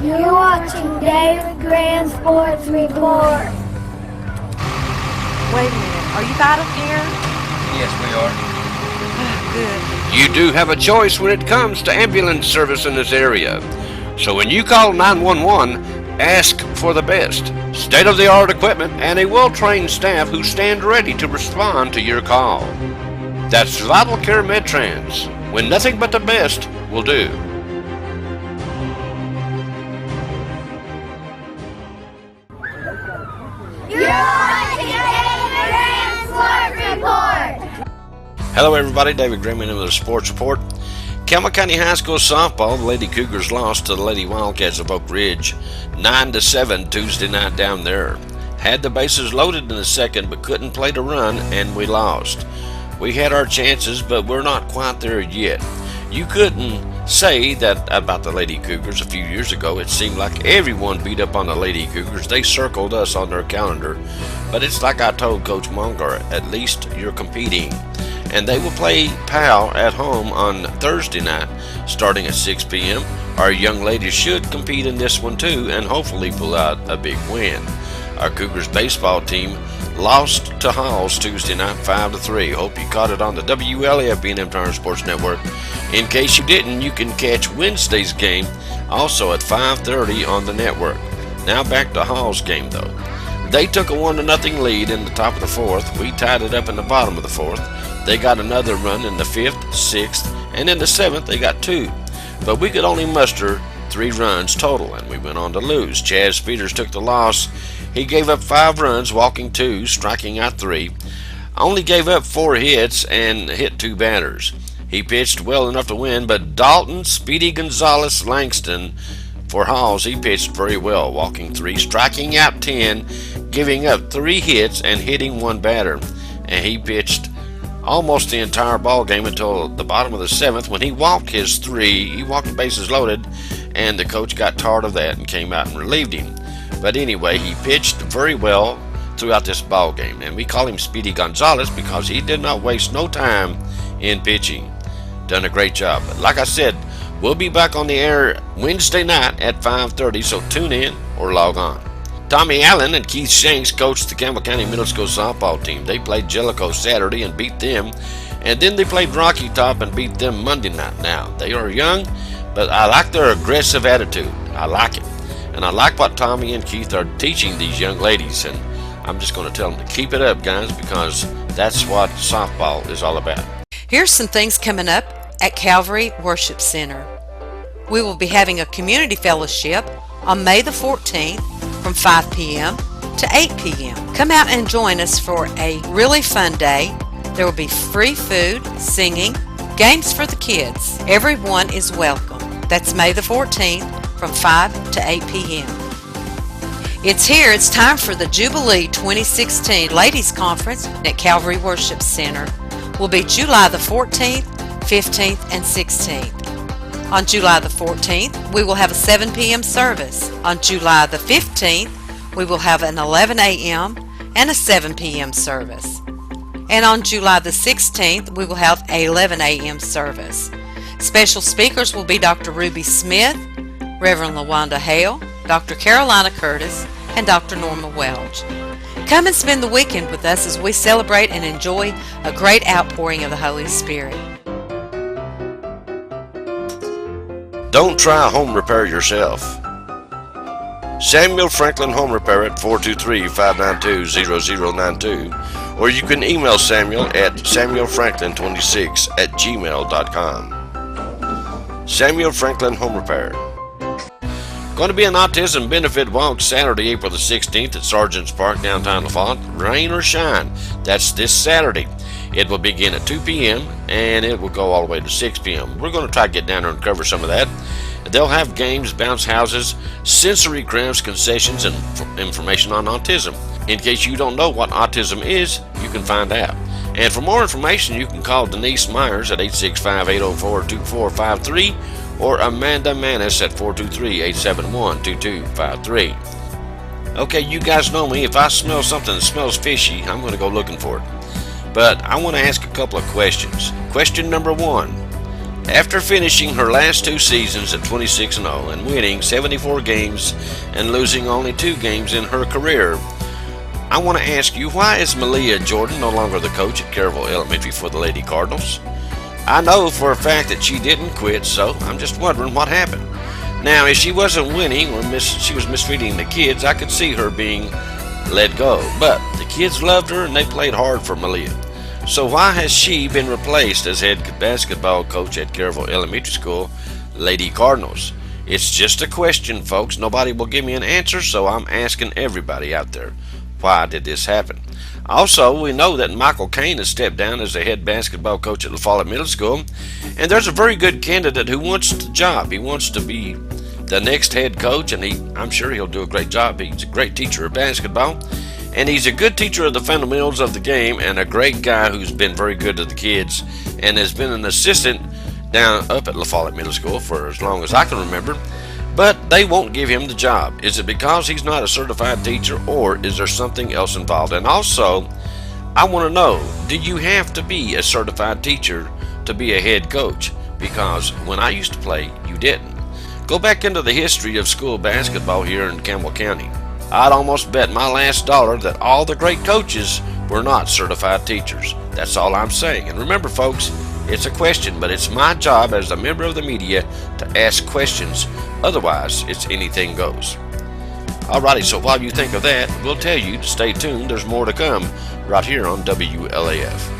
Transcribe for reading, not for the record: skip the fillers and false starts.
You're watching David Grand Sports Report. Wait a minute, are you out of here? Yes, we are. Good. You do have a choice when it comes to ambulance service in this area. So when you call 911, ask for the best, state-of-the-art equipment, and a well-trained staff who stand ready to respond to your call. That's Vital Care MedTrans, when nothing but the best will do. You're watching David Grand Sports Report. Hello everybody, David Graham with the Sports Report. Campbell County High School softball, the Lady Cougars lost to the Lady Wildcats of Oak Ridge 9-7 Tuesday night down there. Had the bases loaded in the second but couldn't play to run, and we lost. We had our chances, but we're not quite there yet. You couldn't say that about the Lady Cougars a few years ago. It seemed like everyone beat up on the Lady Cougars. They circled us on their calendar. But it's like I told Coach Munger, at least you're competing. And they will play Powell at home on Thursday night starting at 6 p.m. Our young ladies should compete in this one too and hopefully pull out a big win. Our Cougars baseball team lost to Halls Tuesday night 5-3. Hope you caught it on the WLAF B&M Turner Sports Network. In case you didn't, you can catch Wednesday's game also at 5:30 on the network. Now back to Hall's game though. They took a 1-0 lead in the top of the fourth. We tied it up in the bottom of the fourth. They got another run in the fifth, sixth, and in the seventh they got 2. But we could only muster 3 runs total, and we went on to lose. Chaz Peters took the loss. He gave up 5 runs, walking 2, striking out 3. Only gave up 4 hits and hit 2 batters. He pitched well enough to win, but Dalton Speedy Gonzalez Langston for Halls, he pitched very well, walking 3, striking out 10, giving up 3 hits and hitting 1 batter. And he pitched almost the entire ball game until the bottom of the 7th when he walked his 3. He walked the bases loaded, and the coach got tired of that and came out and relieved him. But anyway, he pitched very well throughout this ball game, and we call him Speedy Gonzalez because he did not waste no time in pitching. Done a great job. But like I said, we'll be back on the air Wednesday night at 5:30, so tune in or log on. Tommy Allen and Keith Shanks coached the Campbell County Middle School softball team. They played Jellicoe Saturday and beat them, and then they played Rocky Top and beat them Monday night. Now, they are young, but I like their aggressive attitude. I like it. And I like what Tommy and Keith are teaching these young ladies, and I'm just going to tell them to keep it up, guys, because that's what softball is all about. Here's some things coming up at Calvary Worship Center. We will be having a community fellowship on May the 14th from 5 p.m. to 8 p.m. Come out and join us for a really fun day. There will be free food, singing, games for the kids. Everyone is welcome. That's May the 14th from 5 to 8 p.m. It's here. It's time for the Jubilee 2016 Ladies Conference at Calvary Worship Center. Will be July the 14th, 15th, and 16th. On July the 14th, we will have a 7 p.m. service. On July the 15th, we will have an 11 a.m. and a 7 p.m. service. And on July the 16th, we will have an 11 a.m. service. Special speakers will be Dr. Ruby Smith, Reverend LaWanda Hale, Dr. Carolina Curtis, and Dr. Norma Welch. Come and spend the weekend with us as we celebrate and enjoy a great outpouring of the Holy Spirit. Don't try home repair yourself. Samuel Franklin Home Repair at 423-592-0092, or you can email Samuel at samuelfranklin26@gmail.com. Samuel Franklin Home Repair. Going to be an autism benefit walk Saturday, April the 16th at Sargent's Park, downtown Lafayette. Rain or shine, that's this Saturday. It will begin at 2 p.m. and it will go all the way to 6 p.m. We're going to try to get down there and cover some of that. They'll have games, bounce houses, sensory crafts, concessions, and information on autism. In case you don't know what autism is, you can find out. And for more information, you can call Denise Myers at 865-804-2453 or Amanda Manis at 423-871-2253. Okay, you guys know me. If I smell something that smells fishy, I'm going to go looking for it. But I want to ask a couple of questions. Question number 1. After finishing her last 2 seasons at 26-0 and winning 74 games and losing only 2 games in her career, I want to ask you, why is Malia Jordan no longer the coach at Caryville Elementary for the Lady Cardinals? I know for a fact that she didn't quit, so I'm just wondering what happened. Now, if she wasn't winning or she was mistreating the kids, I could see her being let go. But the kids loved her and they played hard for Malia. So why has she been replaced as head basketball coach at Caryville Elementary School, Lady Cardinals? It's just a question, folks. Nobody will give me an answer, so I'm asking everybody out there. Why did this happen? Also, we know that Michael Kane has stepped down as the head basketball coach at La Follette Middle School, and there's a very good candidate who wants the job. He wants to be the next head coach, and I'm sure he'll do a great job. He's a great teacher of basketball, and he's a good teacher of the fundamentals of the game, and a great guy who's been very good to the kids and has been an assistant down up at La Follette Middle School for as long as I can remember. But they won't give him the job. Is it because he's not a certified teacher, or is there something else involved? And also, I want to know, do you have to be a certified teacher to be a head coach? Because when I used to play, you didn't. Go back into the history of school basketball here in Campbell County. I'd almost bet my last dollar that all the great coaches were not certified teachers. That's all I'm saying. And remember, folks, it's a question, but it's my job as a member of the media to ask questions. Otherwise, it's anything goes. Alrighty, so while you think of that, we'll tell you to stay tuned. There's more to come right here on WLAF.